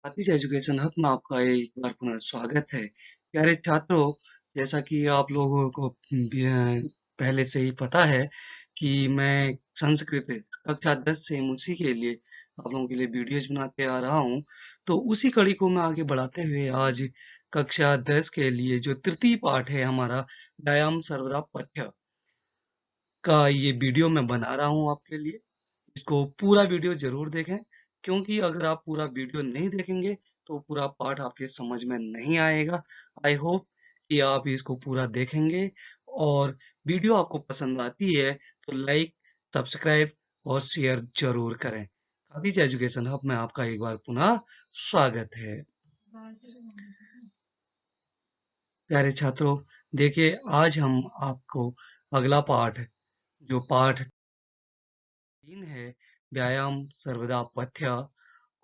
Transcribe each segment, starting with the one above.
आतिश education hub में आपका एक बार पुनः स्वागत है। प्यारे छात्रों, जैसा कि आप लोगों को पहले से ही पता है कि मैं संस्कृत कक्षा 10 से उसी के लिए आप लोगों के लिए वीडियोज बनाते आ रहा हूँ। तो उसी कड़ी को मैं आगे बढ़ाते हुए आज कक्षा 10 के लिए जो तृतीय पाठ है हमारा व्यायाम सर्वदा पथ्य का ये वीडियो मैं बना रहा हूँ आपके लिए। इसको पूरा वीडियो जरूर देखें, क्योंकि अगर आप पूरा वीडियो नहीं देखेंगे तो पूरा पाठ आपके समझ में नहीं आएगा। आई होप कि आप इसको पूरा देखेंगे और वीडियो आपको पसंद आती है तो लाइक, सब्सक्राइब और शेयर जरूर करें। आदिज एजुकेशन हब में आपका एक बार पुनः स्वागत है। प्यारे छात्रों, देखिए आज हम आपको अगला पाठ जो पाठ 3 है व्यायाम सर्वदा पथ्य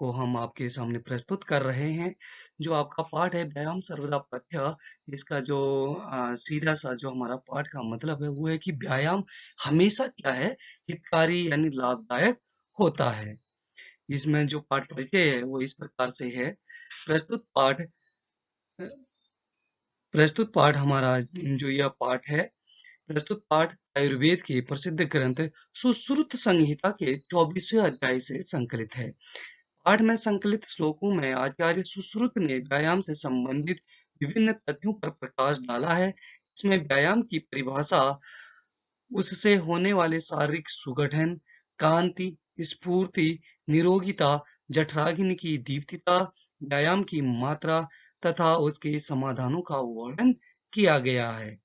को हम आपके सामने प्रस्तुत कर रहे हैं। जो आपका पाठ है व्यायाम सर्वदा पथ्य, इसका जो सीधा सा जो हमारा पाठ का मतलब है वो है कि व्यायाम हमेशा क्या है, हितकारी यानी लाभदायक होता है। इसमें जो पाठ परिचय है वो इस प्रकार से है। प्रस्तुत पाठ प्रस्तुत पाठ हमारा जो यह पाठ है, प्रस्तुत पाठ आयुर्वेद के प्रसिद्ध ग्रंथ सुश्रुत संहिता के 24वें अध्याय से संकलित है। पाठ में संकलित श्लोकों में आचार्य सुश्रुत ने व्यायाम से संबंधित विभिन्न तथ्यों पर प्रकाश डाला है। इसमें व्यायाम की परिभाषा, उससे होने वाले शारीरिक सुगठन, कांति, स्फूर्ति, निरोगिता, जठराग्नि की दीप्तिता, व्यायाम की मात्रा तथा उसके समाधानों का वर्णन किया गया है।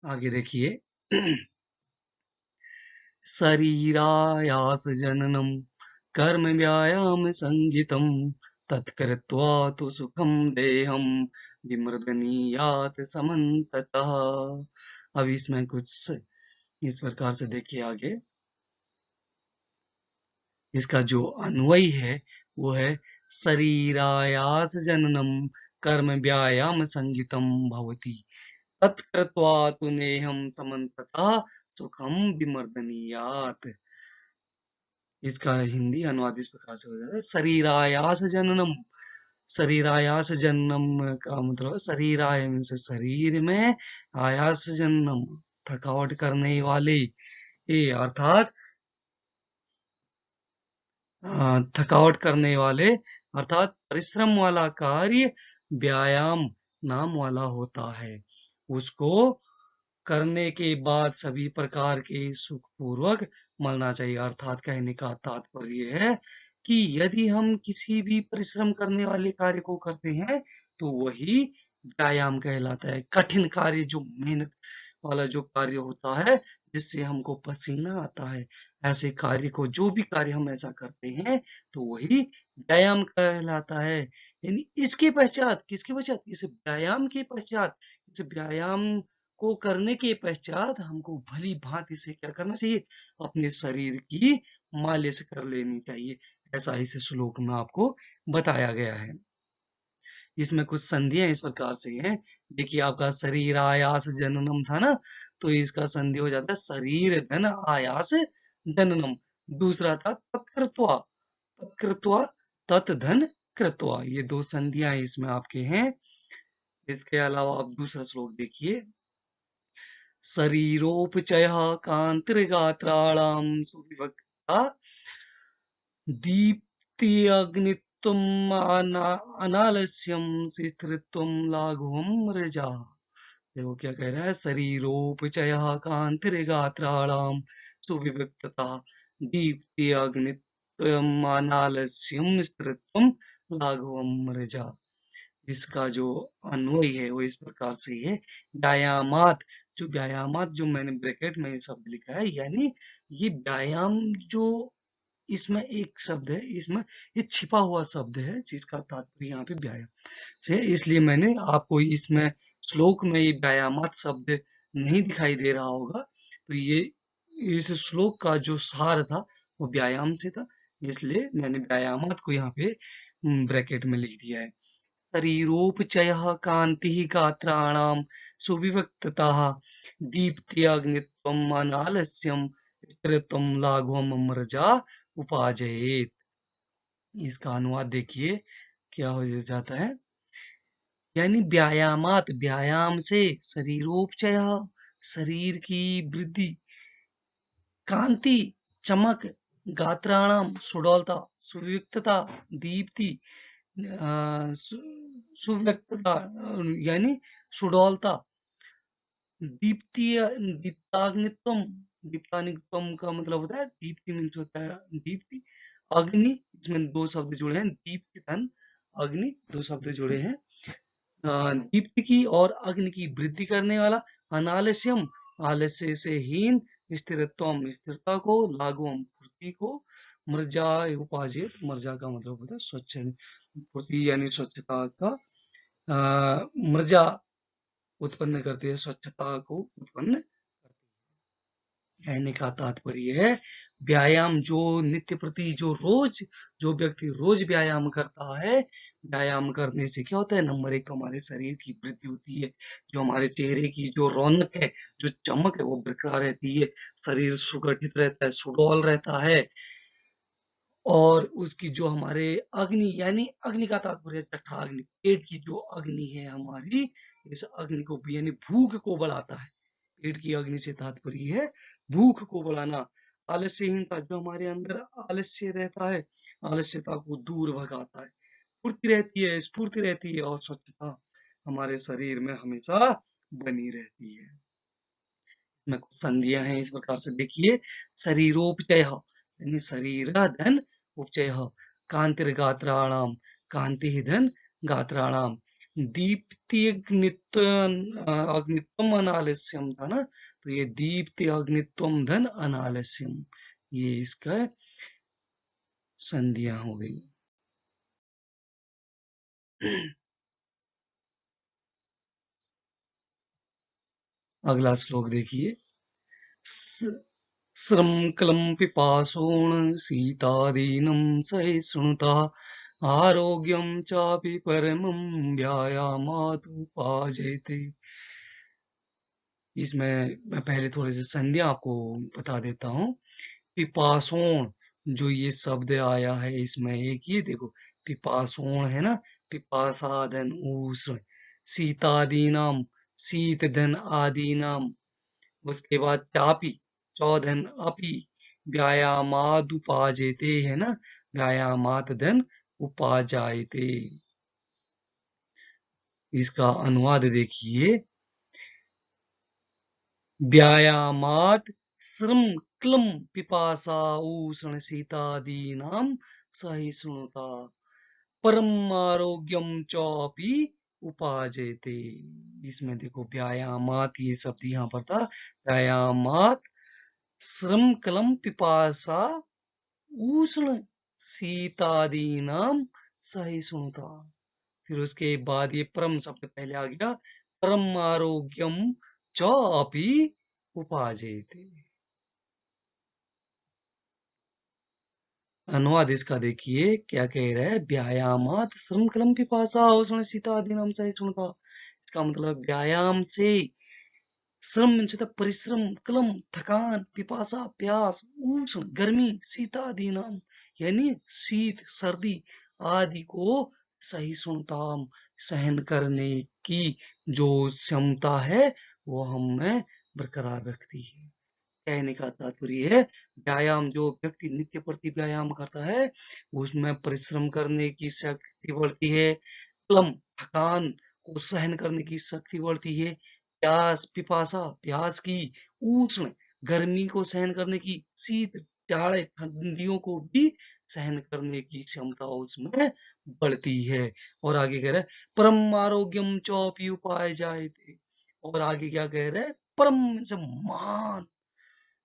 आगे देखिए। शरीरायासजननं कर्म व्यायाम संगितं तत्कृत्वा तु सुखं देहं विमृदनीयात् समन्ततः। अब इसमें कुछ इस प्रकार से देखिए आगे। इसका जो अन्वय है वो है शरीरायास जननम कर्म व्यायाम संगितम भवति तत्कृत्वा तु नेहं समन्ततः सुखम विमर्दनीयात्। इसका हिंदी अनुवाद इस प्रकार से हो जाता है। शरीरायास जननम, शरीरायास जननम का मतलब शरीराय से शरीर में, आयास जननम थकावट करने वाले, ये अर्थात थकावट करने वाले अर्थात परिश्रम वाला कार्य व्यायाम नाम वाला होता है। उसको करने के बाद सभी प्रकार के सुखपूर्वक मरना चाहिए। अर्थात कहने का तात्पर्य है कि यदि हम किसी भी परिश्रम करने वाले कार्य को करते हैं तो वही व्यायाम कहलाता है। कठिन कार्य, जो मेहनत वाला जो कार्य होता है जिससे हमको पसीना आता है, ऐसे कार्य को, जो भी कार्य हम ऐसा करते हैं तो वही व्यायाम कहलाता है। यानी इसके पश्चात, किसके पश्चात, इस व्यायाम के पश्चात, इस व्यायाम को करने के पश्चात हमको भली भांति से क्या करना चाहिए, अपने शरीर की मालिश कर लेनी चाहिए। ऐसा इस श्लोक में आपको बताया गया है। इसमें कुछ संधियां इस प्रकार से हैं। देखिए, आपका शरीर आयास जननम था ना, तो इसका संधि हो जाता है शरीर धन आयास जननम। दूसरा था तत्कृत्वा, तत्कृत्वा तत् धन कृत्वा। ये दो संधियां इसमें आपके हैं। इसके अलावा आप दूसरा श्लोक देखिए। शरीरोपचयः कान्तिर्गात्राणां सुविवक्ता दीप्त्यग्नित्वम् अनालस्यं स्थिरत्वं लाघवं रजा। देखो क्या कह रहा है, शरीरोपचयः कान्तिर्गात्राणां सुविवक्तता दीप्त्यग्नित्वम् अनालस्यं स्थिरत्वं लाघवं रजा। इसका जो अन्वय है वो इस प्रकार से है। व्यायामात, जो व्यायामात जो मैंने ब्रैकेट में शब्द लिखा है, यानी ये व्यायाम जो, इसमें एक शब्द है, इसमें ये छिपा हुआ शब्द है जिसका तात्पर्य यहाँ पे व्यायाम से, इसलिए मैंने आपको इसमें श्लोक में ये व्यायामात शब्द नहीं दिखाई दे रहा होगा। तो ये इस श्लोक का जो सार था वो व्यायाम से था, इसलिए मैंने व्यायामात को यहाँ पे ब्रैकेट में लिख दिया है। शरीरोपचयः कान्तिः गात्राणां सुविवक्तताः दीप्त्यग्नित्वम् अनालस्यं स्थिरत्वम लाघवम मर्जा उपाजयेत। इसका अनुवाद देखिए क्या हो जाता है, यानी व्यायामात, व्यायाम से, शरीरोपचय, शरीर की वृद्धि, कांति, चमक, गात्राणाम, सुडौलता, सुव्यक्तता, दीप्ति, सुव्यक्तता यानी सुडौलता, दीप्तीय, दीप्ताग्नित्वम, दीप्ताग्नित्वम का मतलब होता है दीप्ति, मीन्स होता है दीप्ति, अग्नि, इसमें दो शब्द जुड़े हैं, दीप्ति धन अग्नि, दो शब्द जुड़े हैं, दीप्ति की और अग्नि की वृद्धि करने वाला, अनालस्यम, आलस्य से हीन, स्थिरत्वम, स्थिरता को, लागुम, फुर्ती को, मर्जा उपाजित, मर्जा का मतलब होता है स्वच्छ, फुर्ती यानी स्वच्छता का, मर्जा उत्पन्न करती है, स्वच्छता को उत्पन्न करती है। कहने का तात्पर्य है व्यायाम जो नित्य प्रति, जो रोज, जो व्यक्ति रोज व्यायाम करता है, व्यायाम करने से क्या होता है, नंबर एक तो हमारे शरीर की वृद्धि होती है, जो हमारे चेहरे की जो रौनक है, जो चमक है वो बरकरार रहती है, शरीर सुगठित रहता है, सुडौल रहता है, और उसकी जो हमारे अग्नि, यानी अग्नि का तात्पर्य जठराग्नि, पेट की जो अग्नि है हमारी, इस अग्नि को भी यानी भूख को बढ़ाता है, पेट की अग्नि से तात्पर्य है भूख को बढ़ाना, आलस्यहीनता, जो हमारे अंदर आलस्य रहता है, आलस्यता को दूर भगाता है, फुर्ती रहती है, स्फूर्ति रहती है, और स्वच्छता हमारे शरीर में हमेशा बनी रहती है। इसमें कुछ संधियां हैं इस प्रकार से देखिए, शरीरोपचय यानी शरीर धन उपचय, कांतिर्गात्राणाम, कांति धन गात्राणाम, दीप्ति अग्नित्वम अनालस्यम था ना, तो ये दीप्ति अग्नित्वम धन अनालस्यम, ये इसका संधियां हो गई। अगला श्लोक देखिए, श्रम कलम पिपासोण सीतादीनं सहिष्णुता, आरोग्यम चापि परमं व्यायामादुपाजेते। इसमें मैं पहले थोड़े से संज्ञा आपको बता देता हूँ। पिपासोण, जो ये शब्द आया है इसमें, एक ये देखो पिपासोण है ना, पिपासाधन उष्ण, सीतादीनाम, शीत धन आदि नाम, उसके बाद चापी, चौधन अपि, व्यायामाद उपाजेते है ना, व्यायामात धन उपाजायते। इसका अनुवाद देखिए, व्यायामात श्रम क्लम पिपासा उष्ण शीतादीनाम सहिष्णुता, परम आरोग्यम चौपी उपाजेते। इसमें देखो व्यायामात, ये शब्द यहाँ पर था, व्यायामात श्रम कलम पिपासा उष्ण शीतादीनाम सहिष्णुता, फिर उसके बाद ये परम शब्द पहले आ गया, परम आरोग्यम च अपि उपाजेते। अनुवाद इसका देखिए क्या कह रहा है, व्यायामात श्रम कलम पिपासा उष्ण शीतादीनाम सहिष्णुता, इसका मतलब व्यायाम से, श्रम मीन्स परिश्रम, कलम थकान, पिपासा प्यास, उष्ण गर्मी, शीतादि नाम यानी शीत सर्दी आदि को सहिष्णुताम सहन करने की जो क्षमता है वो हमें बरकरार रखती है। कहने का तात्पर्य है व्यायाम, जो व्यक्ति नित्य प्रति व्यायाम करता है उसमें परिश्रम करने की शक्ति बढ़ती है, कलम थकान को सहन करने की शक्ति बढ़ती है, प्यास पिपासा प्यास की, उष्ण गर्मी को सहन करने की, शीत जाड़े ठंडियों को भी सहन करने की क्षमता उसमें बढ़ती है। और आगे कह रहा है परम आरोग्यम चौपी उपाय जाए थे, और आगे क्या कह रहा है, परम से महान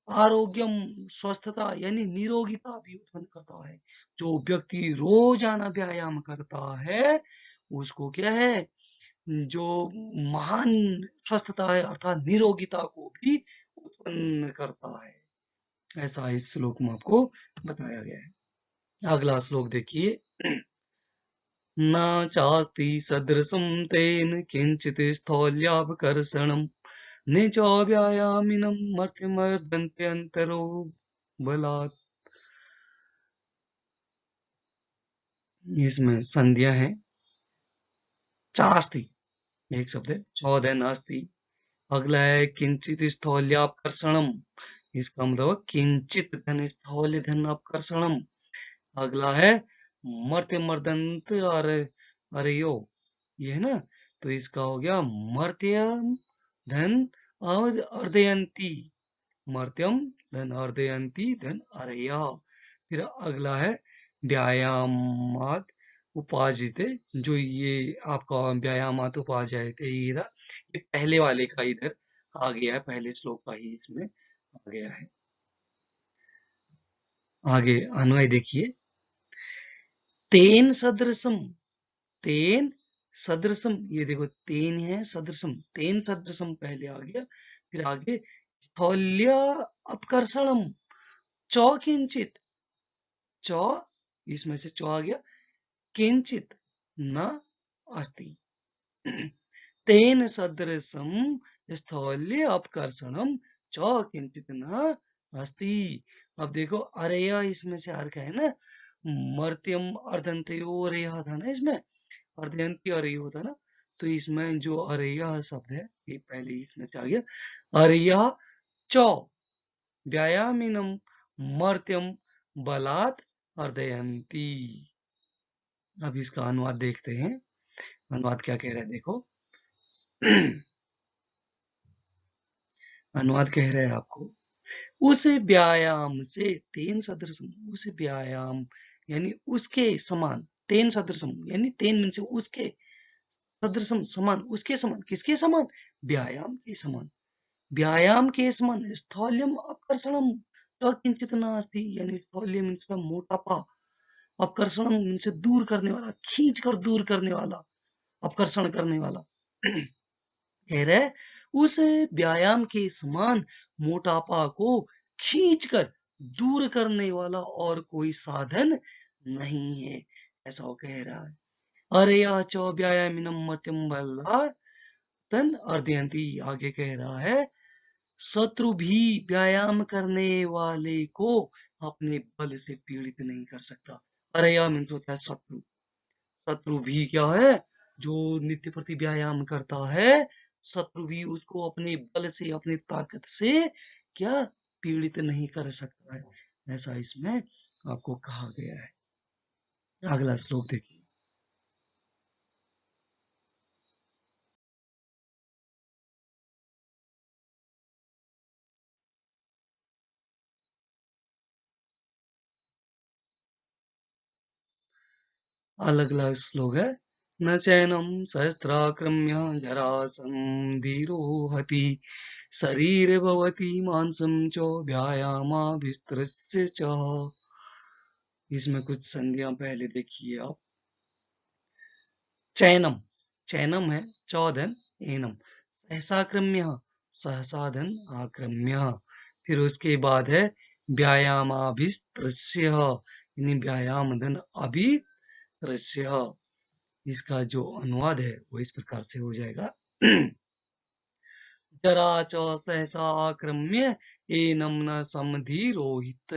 आरोग्यम स्वस्थता यानी निरोगिता भी उत्पन्न करता है। जो व्यक्ति रोजाना व्यायाम करता है उसको क्या है, जो महान स्वस्थता है अर्थात निरोगिता को भी उत्पन्न करता है, ऐसा इस श्लोक में आपको बताया गया है। अगला श्लोक देखिए, न चास्ति सदृशं तेन किंचित स्थौल्यापकर्षणं, निचो व्यायामिनम मर्त्यमर्दन्ते अंतरो बलात्। इसमें संध्या है, चास्ति एक शब्द है, चौदह नास्ति। अगला है किंचित स्थौल्यापकर्षणम, इसका मतलब किंचित धन स्थौल्य धन अपकर्षणम। अगला है मर्त्य मर्दंत अरयो, ये है ना, तो इसका हो गया मर्त्यम धन अर्दयंती, मर्त्यम धन अर्दयंती धन अरया। फिर अगला है व्यायामात उपाजिते, जो ये आपका व्यायामात उपाजायते इधर, ये पहले वाले का इधर आ गया है, पहले श्लोक का ही इसमें आ गया है। आगे अन्वय देखिए, तेन सदृशम, तेन सदृशम, ये देखो तेन है सदृशम, तेन सदृशम पहले आ गया, फिर आगे स्थौल्य अपकर्षणम चौ किंचित, चौ इसमें से चौ आ गया, किंचित न अस्ति। तेन सदृशम स्थौल्य अपकर्षणम चौ किंचित न अस्ति। अब देखो अरेया इसमें से अर्क है ना, मर्त्यम अर्धंतयो अरेया था ना, इसमें अर्धयंती अरेयो था ना, तो इसमें जो अरेया शब्द है ये पहले इसमें से आ गया, अरेया चौ व्यायामिनम मर्त्यम बलात् अर्धयंती। अब इसका अनुवाद देखते हैं, अनुवाद क्या कह रहा है देखो। अनुवाद कह रहा है आपको, उस व्यायाम से, तेन सदृशम, उस व्यायाम यानी उसके समान, तेन सदृशम यानी तेन मीन से उसके, सदृशम समान, उसके समान, किसके समान, व्यायाम के समान, व्यायाम के समान स्थौल्यम अपकर्षणम किंचित नास्ति, यानी स्थौल्य मीन से मोटापा, अपकर्षणम मीन से दूर करने वाला, खींच कर दूर करने वाला, अपकर्षण करने वाला। कह रहे उस व्यायाम के समान मोटापा को खींचकर दूर करने वाला और कोई साधन नहीं है, ऐसा वो कह रहा है। अरे चौ व्यायामिनम मत्यम बला तन अर्धयंती, आगे कह रहा है शत्रु भी व्यायाम करने वाले को अपने बल से पीड़ित नहीं कर सकता। अरे मीन्स होता है शत्रु, शत्रु भी क्या है, जो नित्य प्रति व्यायाम करता है, शत्रु भी उसको अपने बल से, अपनी ताकत से क्या पीड़ित नहीं कर सकता है, ऐसा इसमें आपको कहा गया है। अगला श्लोक देखिए, अलग अलग श्लोक है। न चैनम सहस्त्राक्रम्य जरासं धीरोहति शरीर भवति मांसम च व्यायामाभिस्तृस्य च। इसमें कुछ संधियां पहले देखिए आप। चैनम, चैनम है चौधन, एनम सहसाक्रम्य, सहसाधन आक्रम्य, फिर उसके बाद है व्यायामाभिस्तृस्य, यानी व्यायाम धन अभित्रस्य। इसका जो अनुवाद है वो इस प्रकार से हो जाएगा। जरा च सहसा आक्रम्य एनम न समधिरोहित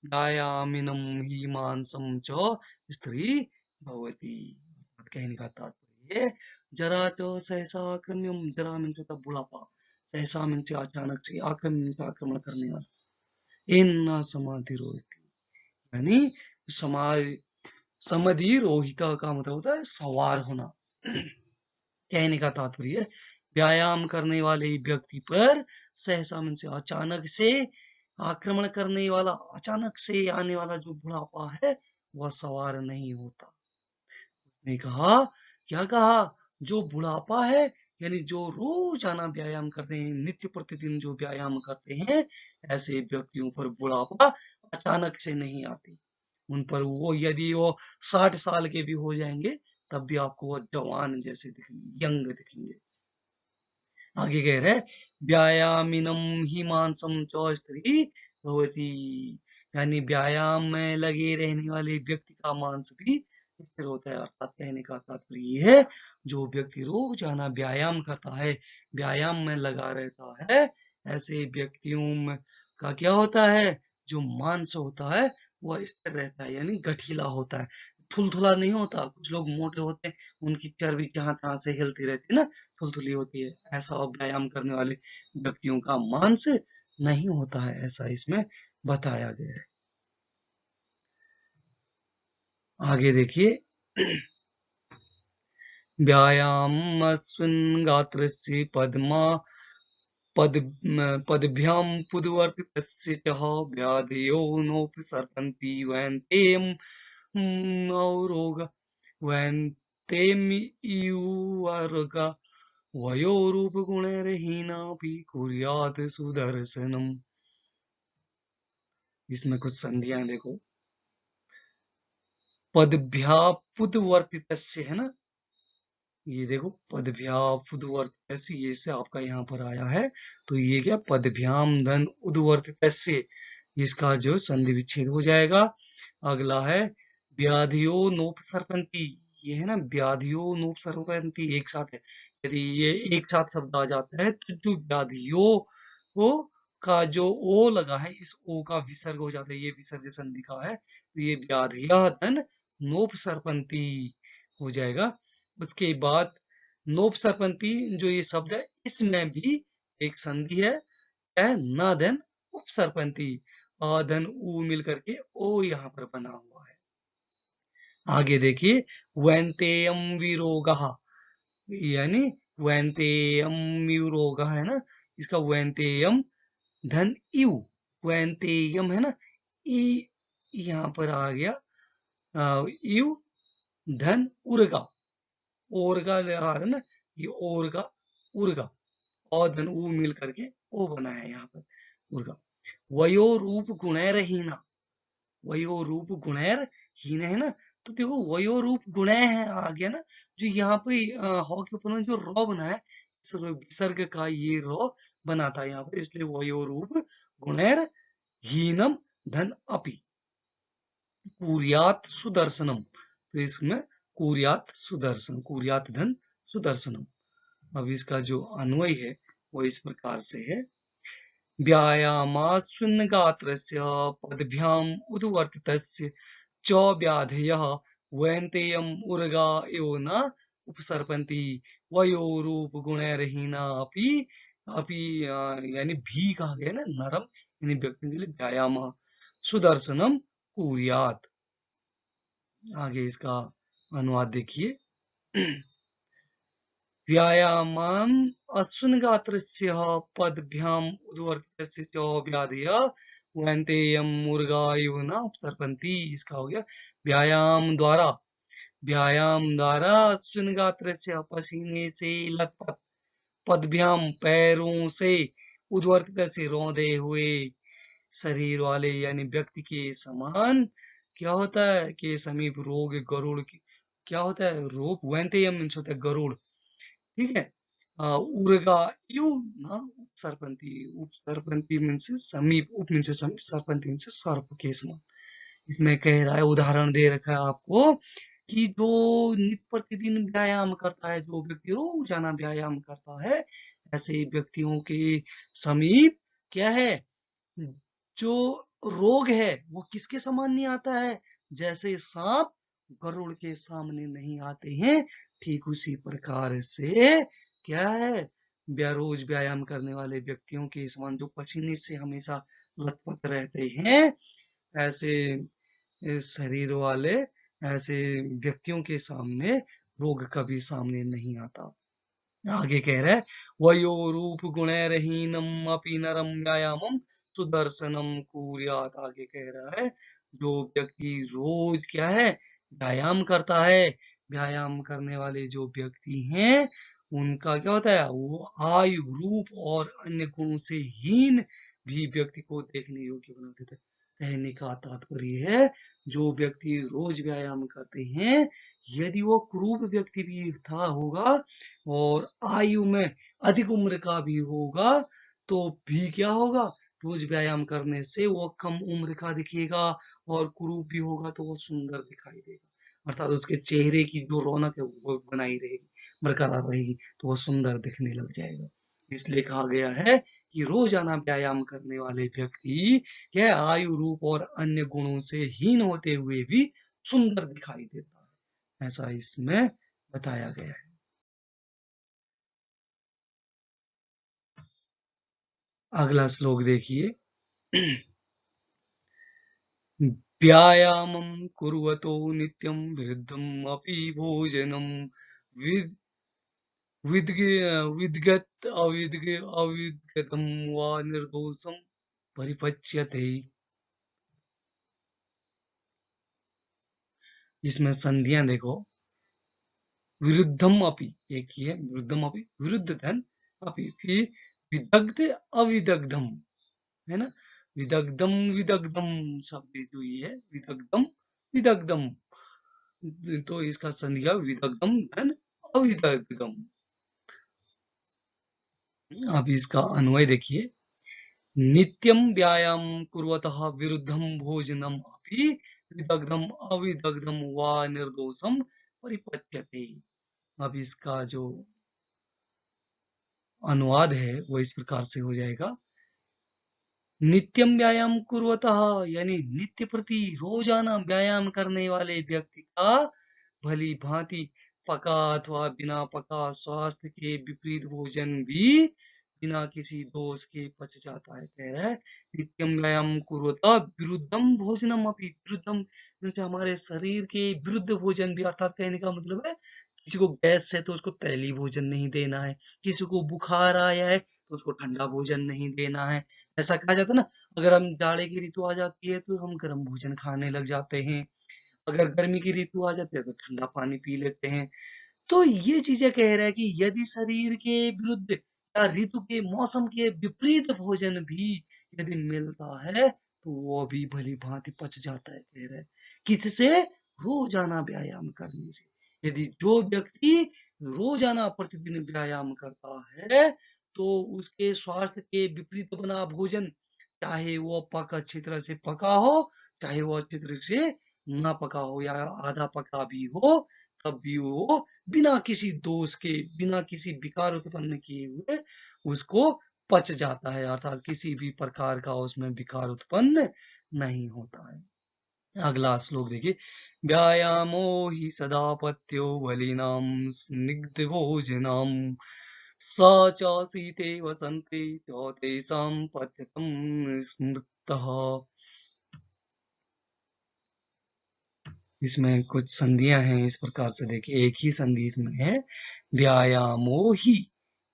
व्यायामिनम ही मांसम च स्त्री भवती। कहने का तात्पर्य, जरा च सहसा आक्रम्यम, जरा मीन्स होता बुढ़ापा, सहसा मीन्स अचानक से, आक्रम्य मीन्स आक्रमण करने वाला, एन न समाधिरोहित यानी समाधि, समधिरोहिता का मतलब होता है सवार होना। कहने का तात्पर्य, व्यायाम करने वाले व्यक्ति पर सहसा मन से अचानक से आक्रमण करने वाला, अचानक से आने वाला जो बुढ़ापा है वह सवार नहीं होता। उसने कहा, क्या कहा, जो बुढ़ापा है यानी जो रोजाना व्यायाम करते हैं, नित्य प्रतिदिन जो व्यायाम करते हैं, ऐसे व्यक्तियों पर बुढ़ापा अचानक से नहीं आती। उन पर वो यदि वो 60 साल के भी हो जाएंगे तब भी आपको वो जवान जैसे दिखेंगे, यंग दिखेंगे। आगे कह रहे व्यायामिनम ही मांसम च स्त्री भवती, यानी व्यायाम में लगे रहने वाले व्यक्ति का मांस भी स्थिर होता है। अर्थात कहने का तात्पर्य ये है, जो व्यक्ति रोजाना व्यायाम करता है, व्यायाम में लगा रहता है, ऐसे व्यक्तियों में का क्या होता है, जो मांस होता है वह स्थिर रहता है, यानी गठीला होता है, थुलथुला नहीं होता। कुछ लोग मोटे होते हैं, उनकी चर्बी जहां तहां से हिलती रहती है ना, थुलथुली होती है। ऐसा व्यायाम करने वाले व्यक्तियों का मांस नहीं होता है, ऐसा इसमें बताया गया है। आगे देखिए, व्यायामस्मिन् गात्रस्य पद पदभ्यां पुनर्वर्तितस्य च व्याधयो नोपसर्पन्ति वैन्तेयं रोग वैन्तेमियुवर्ग वयोरूपगुणैर्हीनापि कुर्यात् सुदर्शनम्। इसमें कुछ संधियां देखो, पदभ्यापुदवर्तितस्य है ना, ये देखो पदभ्यापुदवर्तितस्य, ये से आपका यहाँ पर आया है, तो ये क्या, पदभ्याम धन उद्वर्तितस्य, इसका जो संधि विच्छेद हो जाएगा। अगला है व्याधियो नोपसर्पन्ति, ये है ना, व्याधियो नोपसर्पन्ति एक साथ है। यदि ये एक साथ शब्द आ जाता है तो जो व्याधियो को का जो ओ लगा है, इस ओ का विसर्ग हो जाता है, ये विसर्ग संधि का है, तो ये व्याधिया धन नोपसर्पन्ति हो जाएगा। उसके बाद नोपसर्पन्ति जो ये शब्द है, इसमें भी एक संधि है, क्या है, न धन उपसर्पन्ति, अ धन उ मिल करके ओ यहाँ पर बना हुआ है। आगे देखिए, वैन्तेयम विरोगः, यानी वैन्तेयम विरोगः है ना, इसका वैन्तेयम धन यू, वैन्तेयम है ना, ई यहाँ पर आ गया, यू धन उर्गा, ओरगा लगा है ना, ये ओरगा उर्गा, और धन उ मिल करके ओ बना है यहाँ पर, उर्गा। वयो रूप गुणैरहीना, वयो रूप गुणैर हीन है ना, तो देखो वयो रूप गुणै है आ गया ना, जो यहाँ पे हॉ के ऊपर में जो रॉ बना है, इस विसर्ग का ये रॉ बना था यहाँ पर, इसलिए वयो रूप गुणैर हीनम धन अपि कुर्यात सुदर्शनम, तो इसमें कुर्यात सुदर्शन, कुर्यात धन सुदर्शनम। अब इसका जो अन्वय है वो इस प्रकार से है, व्यायामास्विन् गात्रस्य पदभ्याम् उद्वर्तितस्य च व्याधयः वैन्तेयम् उर्गा एव न उपसर्पन्ति वयोरूप गुणैर्हीना अपि अपि यानी भी कहा गया ना, नरम यानी व्यक्ति के लिए व्यायाम, सुदर्शनम कुर्यात। आगे इसका अनुवाद देखिए, व्यायामम् अस्विन् गात्रस्य पदभ्याम् उद्वर्तितस्य च व्याधय वैन्तेयम् मुर्गा इव न उपसर्पन्ति, इसका हो गया व्यायाम द्वारा अस्विन् गात्रस्य पसीने से लथपथ पदभ्याम पैरों से उद्वर्तित से रौंदे हुए शरीर वाले यानी व्यक्ति के समान क्या होता है कि समीप रोग गरुड़ की क्या होता है, रोग वैन्तेयम मीन्स होता है गरुड़, ठीक है। उर्गा यू ना उपसर्पन्ति, उपसर्पन्ति मीन्स समीप, उप मीन्स समीप, सर्पन्ति मीन्स सर्प के समान। इसमें कह रहा है, उदाहरण दे रखा है आपको कि जो नित्य प्रतिदिन व्यायाम करता है, जो व्यक्ति रोजाना व्यायाम करता है, ऐसे व्यक्तियों के समीप क्या है, जो रोग है वो किसके समान नहीं आता है, जैसे सांप गरुड़ के सामने नहीं आते हैं, ठीक उसी प्रकार से क्या है, रोज व्यायाम करने वाले व्यक्तियों के समान जो पसीने से हमेशा लथपथ रहते हैं, ऐसे शरीर वाले ऐसे व्यक्तियों के सामने रोग कभी सामने नहीं आता। आगे कह रहा है, वयो रूप गुणैरहीनम अपि नरम व्यायामम सुदर्शनम कुर्यात। आगे कह रहा है, जो व्यक्ति रोज क्या है, व्यायाम करता है, व्यायाम करने वाले जो व्यक्ति हैं, उनका क्या होता है, वो आयु रूप और अन्य गुणों से हीन भी व्यक्ति को देखने योग्य बना देता है। कहने का तात्पर्य है, जो व्यक्ति रोज व्यायाम करते हैं, यदि वो क्रूर व्यक्ति भी था होगा और आयु में अधिक उम्र का भी होगा, तो भी क्या होगा, रोज व्यायाम करने से वो कम उम्र का दिखेगा, और कुरूप भी होगा तो वो सुंदर दिखाई देगा। अर्थात उसके चेहरे की जो रौनक है वो बनाई रहेगी, बरकरार रहेगी, तो वो सुंदर दिखने लग जाएगा। इसलिए कहा गया है कि रोजाना व्यायाम करने वाले व्यक्ति यह आयु, रूप और अन्य गुणों से हीन होते हुए भी सुंदर दिखाई देता है, ऐसा इसमें बताया गया है। अगला श्लोक देखिए। व्यायामं कुर्वतो नित्यं विरुद्धम् अपि भोजनं विद अविद्गतं वा निर्दोषं परिपच्यते। इसमें संधियां देखो। विरुद्धम अपि, एक ही है, विरुद्धम अपि, विरुद्ध धन अपि, फिर विदग्ध अविदग्धम, है ना, विदग्धम विदग्धम शब्द जो ये है, विदग्धम विदग्धम, तो इसका संज्ञा विदग्धम धन अविदग्धम। अब इसका अन्वय देखिए। नित्यं व्यायाम कुर्वतः विरुद्धं भोजनम अपि विदग्धम अविदग्धम वा निर्दोषम परिपच्यते। अब इसका जो अनुवाद है वो इस प्रकार से हो जाएगा। नित्यम व्यायाम कुर्वतः यानी नित्य प्रति रोजाना व्यायाम करने वाले व्यक्ति का भली भांति पका अथवा बिना पका स्वास्थ्य के विपरीत भोजन भी बिना किसी दोष के पच जाता है। कह रहा है नित्यम व्यायाम कुर्वतः विरुद्धम भोजनम अपि, विरुद्धम हमारे शरीर के विरुद्ध भोजन भी, अर्थात कहने का मतलब है किसी को गैस है तो उसको तैली भोजन नहीं देना है, किसी को बुखार आया है तो उसको ठंडा भोजन नहीं देना है। ऐसा कहा जाता है ना, अगर हम जाड़े की ऋतु आ जाती है तो हम गर्म भोजन खाने लग जाते हैं, अगर गर्मी की ऋतु आ जाती है तो ठंडा पानी पी लेते हैं। तो ये चीजें कह रहा है कि यदि शरीर के विरुद्ध या ऋतु के मौसम के विपरीत भोजन भी यदि मिलता है तो वो भी भली भांति पच जाता है। कह रहा है किससे? रोजाना व्यायाम करने से। यदि जो व्यक्ति रोजाना प्रतिदिन व्यायाम करता है तो उसके स्वास्थ्य के विपरीत बना भोजन, चाहे वो पका अच्छी तरह से पका हो, चाहे वो अच्छी तरह से ना पका हो या आधा पका भी हो, तब भी वो बिना किसी दोष के, बिना किसी विकार उत्पन्न किए हुए उसको पच जाता है, अर्थात किसी भी प्रकार का उसमें विकार उत्पन्न नहीं होता है। अगला श्लोक देखिए। व्यायामो हि सदा पथ्यो बलिनां स्निग्ध भोजनम स च शीते वसन्ते च तेषां पथ्यतं स्मृतः। इसमें कुछ संधियां हैं इस प्रकार से देखिए। एक ही संधि इसमें है, व्यायामो ही,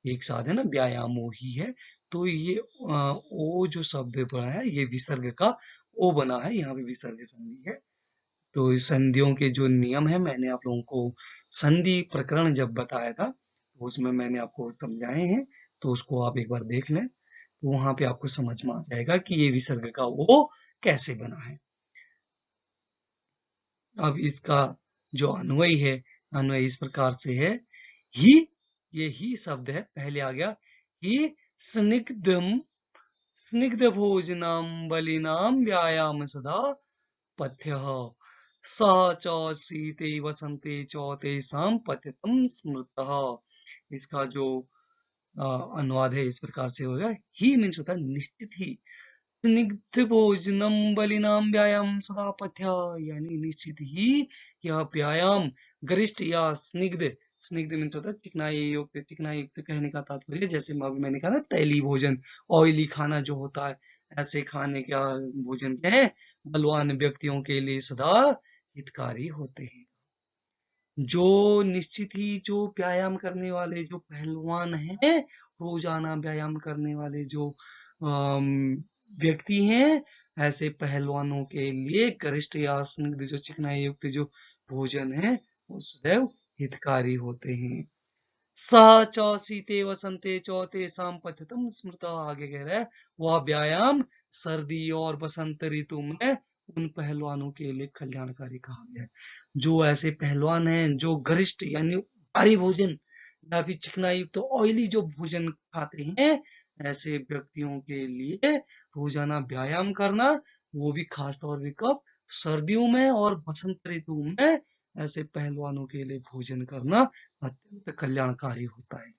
एक साथ है ना, व्यायामो ही है, तो ये ओ जो शब्द बना है ये विसर्ग का ओ बना है, यहाँ पे विसर्ग संधि है। तो इस संधियों के जो नियम है मैंने आप लोगों को संधि प्रकरण जब बताया था तो उसमें मैंने आपको समझाए हैं, तो उसको आप एक बार देख लें, तो वहां पे आपको समझ में आ जाएगा कि ये विसर्ग का ओ कैसे बना है। अब इसका जो अन्वय है, अन्वय इस प्रकार से है। ही, ये ही शब्द है, पहले आ गया ही स्निग्धम, स्निग्ध भोजनम बलिनाम व्यायाम सदा पथ्य सह च शीते वसंते च तेषां पथ्यतं स्मृतः। इसका जो अनुवाद है इस प्रकार से होगा। ही मीन्स होता है निश्चित ही, स्निग्ध भोजनम बलिनाम व्यायाम सदा पथ्य, यानी निश्चित ही यह व्यायाम गरिष्ठ या स्निग्ध, स्निग्ध मीन्स होता है चिकनाई युक्त, चिकनाई युक्त कहने का तात्पर्य जैसे मैंने कहा ना तैली भोजन, ऑयली खाना जो होता है, ऐसे खाने का भोजन क्या है, बलवान व्यक्तियों के लिए सदा हितकारी होते हैं। जो निश्चित ही जो व्यायाम करने वाले जो पहलवान हैं, रोजाना व्यायाम करने वाले जो व्यक्ति हैं, ऐसे पहलवानों के लिए गरिष्ठ या स्निग्ध जो चिकनाई युक्त जो भोजन है वो सदैव हितकारी होते हैं। सह च शीते वसंते च तेषां पथ्यतं स्मृतः, आगे कह रहा है वह व्यायाम सर्दी और बसंत ऋतु में उन पहलवानों के लिए कल्याणकारी कहा गया है। जो ऐसे पहलवान हैं जो गरिष्ठ यानी भारी भोजन या फिर चिकनाई युक्त तो ऑयली जो भोजन खाते हैं, ऐसे व्यक्तियों के लिए रोजाना व्यायाम करना, वो भी खास तौर पे कब, सर्दियों में और बसंत ऋतु में, ऐसे पहलवानों के लिए भोजन करना अत्यंत कल्याणकारी होता है।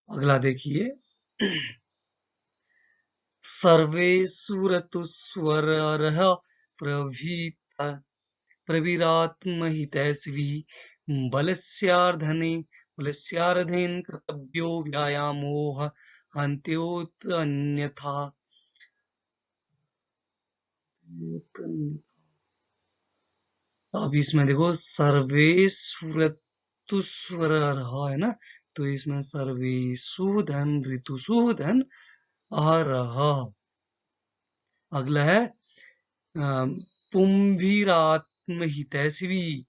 अगला देखिए, सर्वे सुरतुस्वरः प्रविरात्महितैषिभिः बलस्यार्धेन कर्तव्यो व्यायामो हन्त्योऽन्यथा। अब इसमें देखो, सर्वे सुरतुस्वर है ना, तो इसमें सर्वे सुधन ऋतुसु धन अहरह। अगला है पुंभिरात्महितैषिभिः,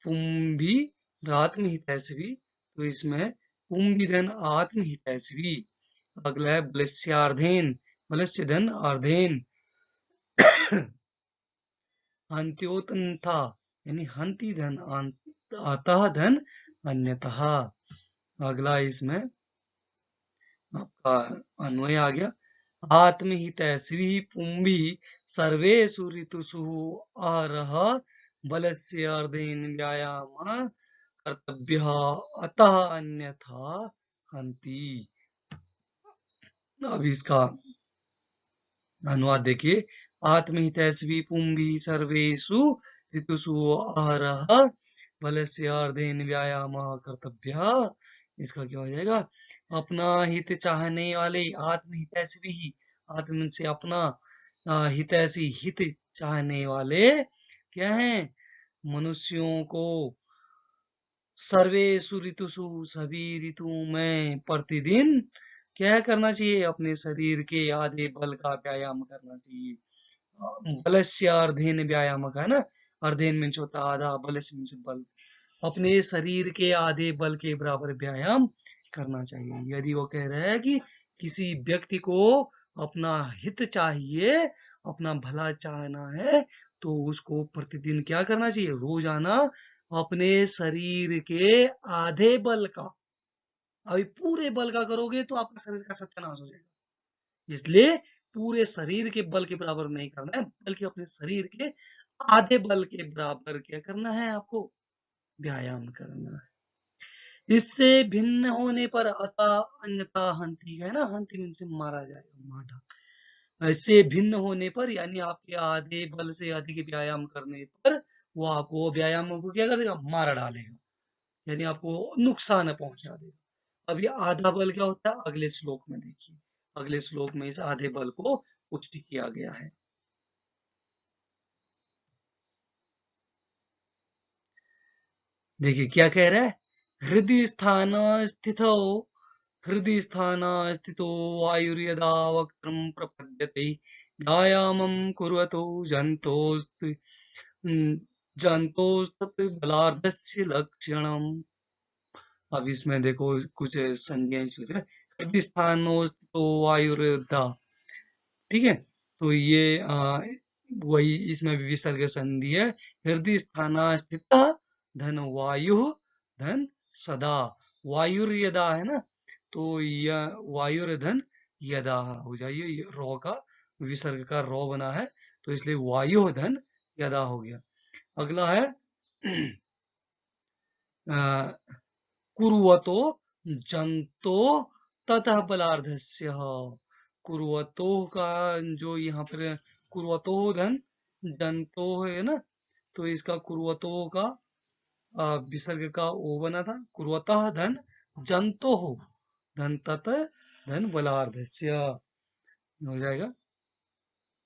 पुंभिरात्महितैषिभिः, तो इसमें पुंभिधन आत्महितैषिभिः। अगला है बलस्यार्धेन, बलस्य धन अर्धेन अंत्योतंथा, यानी हंति धन अतः धन अन्यतः। अगला इसमें आपका अन्वय आ गया, आत्महितैषिभिः पुंभिः सर्वेषु ऋतुषु अहरः बलस्य अर्धेन व्यायामः कर्तव्यः अतः अन्यथा हन्ति। अब इसका अनुवाद देखिए, आत्महितैषिभिः पुंभिः सर्वेषु ऋतुषु अहरः बलस्य अर्धेन व्यायामः कर्तव्यः। इसका क्या हो जाएगा, अपना हित चाहने वाले, आत्महितैषिभिः, आत्म से अपना, हितैषी हित चाहने वाले क्या हैं, मनुष्यों को सर्वेषु ऋतुषु, सभी ऋतुओं में प्रतिदिन क्या करना चाहिए, अपने शरीर के आधे बल का व्यायाम करना चाहिए। बलस्य अर्धेन व्यायाम का है ना, अर्धेन मीन्स होता आधा, बलस्य मीन्स बल, अपने शरीर के आधे बल के बराबर व्यायाम करना चाहिए। यदि वो कह रहा है कि किसी व्यक्ति को अपना हित चाहिए, अपना भला चाहना है, तो उसको प्रतिदिन क्या करना चाहिए, रोजाना अपने शरीर के आधे बल का, अभी पूरे बल का करोगे तो आपका शरीर का सत्यानाश हो जाएगा। इसलिए पूरे शरीर के बल के बराबर नहीं करना है, बल्कि अपने शरीर के आधे बल के बराबर क्या करना है, आपको व्यायाम करना है। इससे भिन्न होने पर अतः अन्यथा हंति है ना, हंति मीन से मारा जाएगा, मारा। इससे भिन्न होने पर यानी आपके आधे बल से अधिक व्यायाम करने पर वो आपको व्यायाम को क्या कर देगा, मार डालेगा, यानी आपको नुकसान पहुंचा देगा। अब ये आधा बल क्या होता है, अगले श्लोक में देखिए, अगले श्लोक में इस आधे बल को पुष्टि किया गया है। देखिए क्या कह रहा है, हृदय स्थान स्थितो, हृदय स्थान स्थितो वायुर्यदा वक्त्रं प्रपद्यते व्यायामं कुर्वतो जन्तोस्तत् बलार्धस्य लक्षणम्। अब इसमें देखो कुछ संज्ञा इसमें, हृदय स्थानो स्थितो वायुर्यदा, ठीक है, तो ये वही इसमें विसर्ग संधि है, हृदय स्थान स्थित धन वायु धन सदा, वायुर्यदा है ना, तो यह वायुर्धन यदा हो जाइए, रॉ का विसर्ग का रॉ बना है, तो इसलिए वायु धन यदा हो गया। अगला है कुर्वतो जंतो ततः बलार्धस्य, कुर्वतो का जो यहाँ पर कुर्वतो धन जंतो है ना, तो इसका कुर्वतो का विसर्ग का ओ बना था, कुर्वतः धन जंतो हो धन तत धन बलार्धस्य हो जाएगा।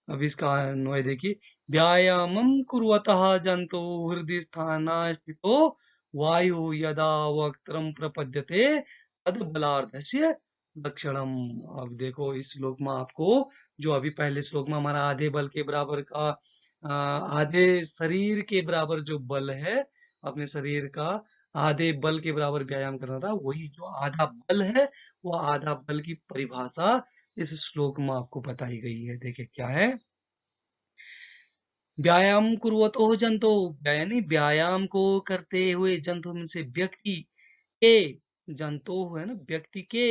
अब इसका अन्वय देखिए, व्यायामं कुर्वतः जंतो हृदय स्थान स्थितो वायु यदा वक्त्रं प्रपद्यते तद बलार्धस्य लक्षणम। अब देखो इस श्लोक में आपको, जो अभी पहले श्लोक में हमारा आधे बल के बराबर का, आधे शरीर के बराबर जो बल है, अपने शरीर का आधे बल के बराबर व्यायाम करना था, वही जो आधा बल है, वो आधा बल की परिभाषा इस श्लोक में आपको बताई गई है। देखिए क्या है, व्यायाम कुर्वतो जंतो, यानी व्यायाम को करते हुए जंतु में से व्यक्ति के, जंतु है ना, व्यक्ति के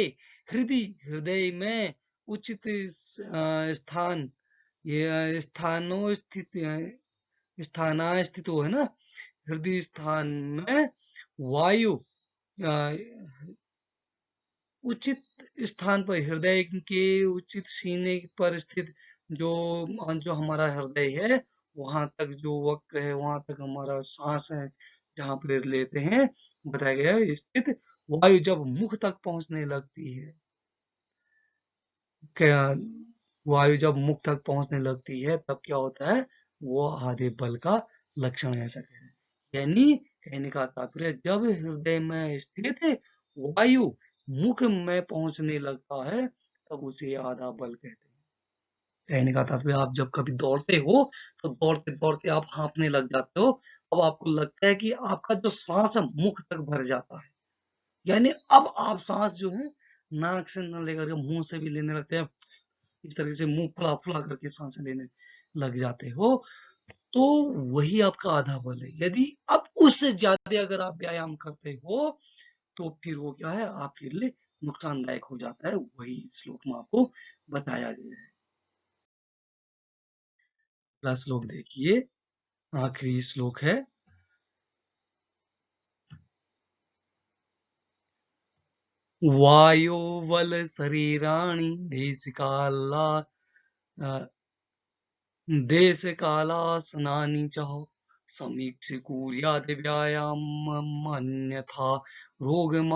हृदय में उचित स्थान, ये स्थानो स्थित, स्थाना स्थितो है ना, हृदय स्थान में वायु उचित स्थान पर, हृदय के उचित सीने पर स्थित, जो जो हमारा हृदय है वहां तक जो वक्र है, वहां तक हमारा सांस है जहां पर लेते हैं, बताया गया है स्थित वायु जब मुख तक पहुंचने लगती है, क्या वायु जब मुख तक पहुंचने लगती है तब क्या होता है, वो आधे बल का लक्षण है, ऐसा कहते हैं। यानी कहने का तात्पर्य, जब हृदय में स्थित वायु मुख में पहुंचने लगता है तब उसे आधा बल कहते हैं। कहने का तात्पर्य, आप जब कभी दौड़ते हो तो दौड़ते दौड़ते आप हांफने लग जाते हो, अब आपको लगता है कि आपका जो सांस है मुख तक भर जाता है, यानी अब आप सांस जो है नाक से न लेकर के मुंह से भी लेने लगते हैं, इस तरीके से मुंह फुला फुला करके सांसें लेने लग जाते हो, तो वही आपका आधा बल है। यदि अब उससे ज्यादा अगर आप व्यायाम करते हो तो फिर वो क्या है, आपके लिए नुकसानदायक हो जाता है, वही श्लोक में आपको बताया गया है। अगला श्लोक देखिए, आखिरी श्लोक है, वायो बल शरीराणि देश काला देश कालासनानि च समीक्ष्य कुर्यात् व्यायामम् अन्यथा रोगम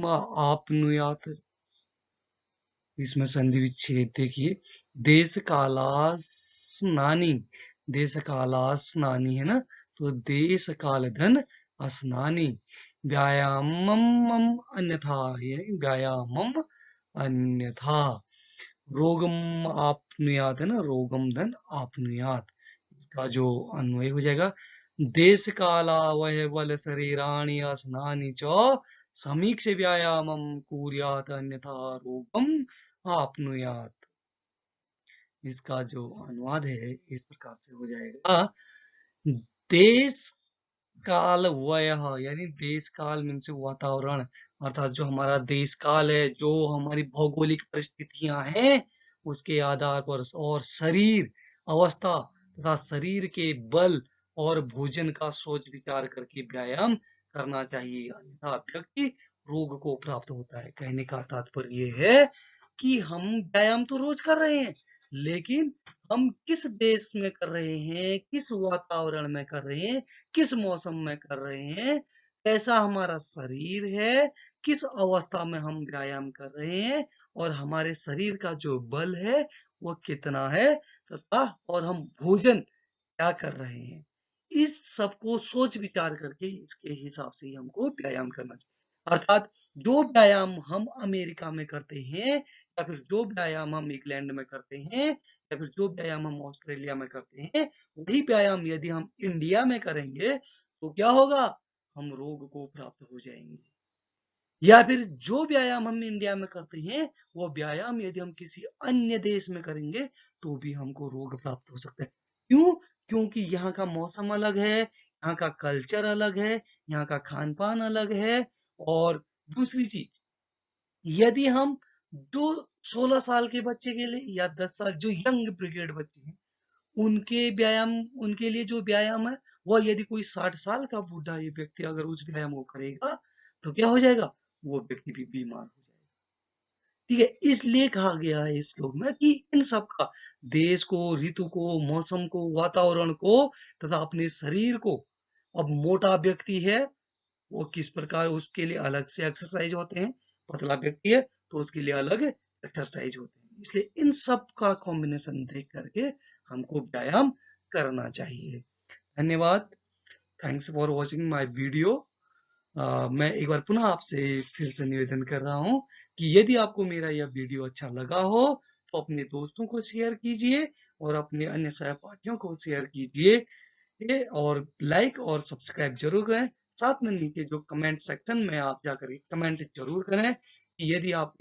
आपनुयात्। इसमें संधि विच्छेद देखिए, देश कालास्नानी, देश कालास्नानी है ना, तो देश काल धन स्नानी, व्यायामम अन्यथा, व्यायामम अन्यथा रोगम आपनुयात है ना, रोगम धन आपनुयात, इसका जो अन्वय हो जाएगा, देश कालावय बल शरीराणि स्नानी च समीक्ष व्यायामम कुर्यात् अन्यथा रोगम आपनुयात। इसका जो अनुवाद है इस प्रकार से हो जाएगा, देश काल वय, यानी देश काल मीन से वातावरण, अर्थात जो हमारा देश काल है, जो हमारी भौगोलिक परिस्थितियां हैं उसके आधार पर, और शरीर अवस्था तथा शरीर के बल और भोजन का सोच विचार करके व्यायाम करना चाहिए, अन्यथा व्यक्ति रोग को प्राप्त होता है। कहने का तात्पर्य ये है कि हम व्यायाम तो रोज कर रहे हैं, लेकिन हम किस देश में कर रहे हैं, किस वातावरण में कर रहे हैं, किस मौसम में कर रहे हैं, कैसा हमारा शरीर है, किस अवस्था में हम व्यायाम कर रहे हैं, और हमारे शरीर का जो बल है वो कितना है, तथा और हम भोजन क्या कर रहे हैं, इस सबको सोच विचार करके इसके हिसाब से ही हमको व्यायाम करना चाहिए। अर्थात जो व्यायाम हम अमेरिका में करते हैं, या फिर जो व्यायाम हम इंग्लैंड में करते हैं, या फिर जो व्यायाम हम ऑस्ट्रेलिया में करते हैं, वही व्यायाम यदि हम इंडिया में करेंगे तो क्या होगा, हम रोग को प्राप्त हो जाएंगे। या फिर जो व्यायाम हम इंडिया में करते हैं वो व्यायाम यदि हम किसी अन्य देश में करेंगे तो भी हमको रोग प्राप्त हो सकता है। क्यों? क्योंकि यहाँ का मौसम अलग है, यहाँ का कल्चर अलग है, यहाँ का खान पान अलग है। और दूसरी चीज, यदि हम जो 16 साल के बच्चे के लिए या 10 साल जो यंग ब्रिगेड बच्चे हैं उनके व्यायाम, उनके लिए जो व्यायाम है वह यदि कोई 60 साल का बूढ़ा ये व्यक्ति अगर उस व्यायाम को करेगा तो क्या हो जाएगा, वो व्यक्ति भी बीमार हो जाएगा। ठीक है, इसलिए कहा गया है इस श्लोक में कि इन सब का, देश को, ऋतु को, मौसम को, वातावरण को तथा अपने शरीर को, अब मोटा व्यक्ति है वो किस प्रकार, उसके लिए अलग से एक्सरसाइज होते हैं, पतला व्यक्ति है तो उसके लिए अलग एक्सरसाइज होते हैं, इसलिए इन सब का कॉम्बिनेशन देख करके हमको व्यायाम करना चाहिए। धन्यवाद। Thanks for watching my video. मैं एक बार पुनः आपसे फिर से निवेदन कर रहा हूं कि यदि आपको मेरा यह वीडियो अच्छा लगा हो तो अपने दोस्तों को शेयर कीजिए और अपने अन्य सहपाठियों को शेयर कीजिए, और लाइक और सब्सक्राइब जरूर करें। साथ में नीचे जो कमेंट सेक्शन में आप जाकर कमेंट जरूर करें कि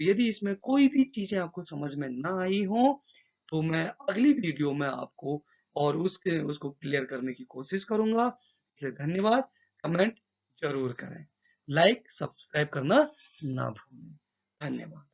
यदि इसमें कोई भी चीजें आपको समझ में ना आई हो तो मैं अगली वीडियो में आपको और उसको क्लियर करने की कोशिश करूंगा। इसलिए धन्यवाद। कमेंट जरूर करें, लाइक सब्सक्राइब करना ना भूलें। धन्यवाद।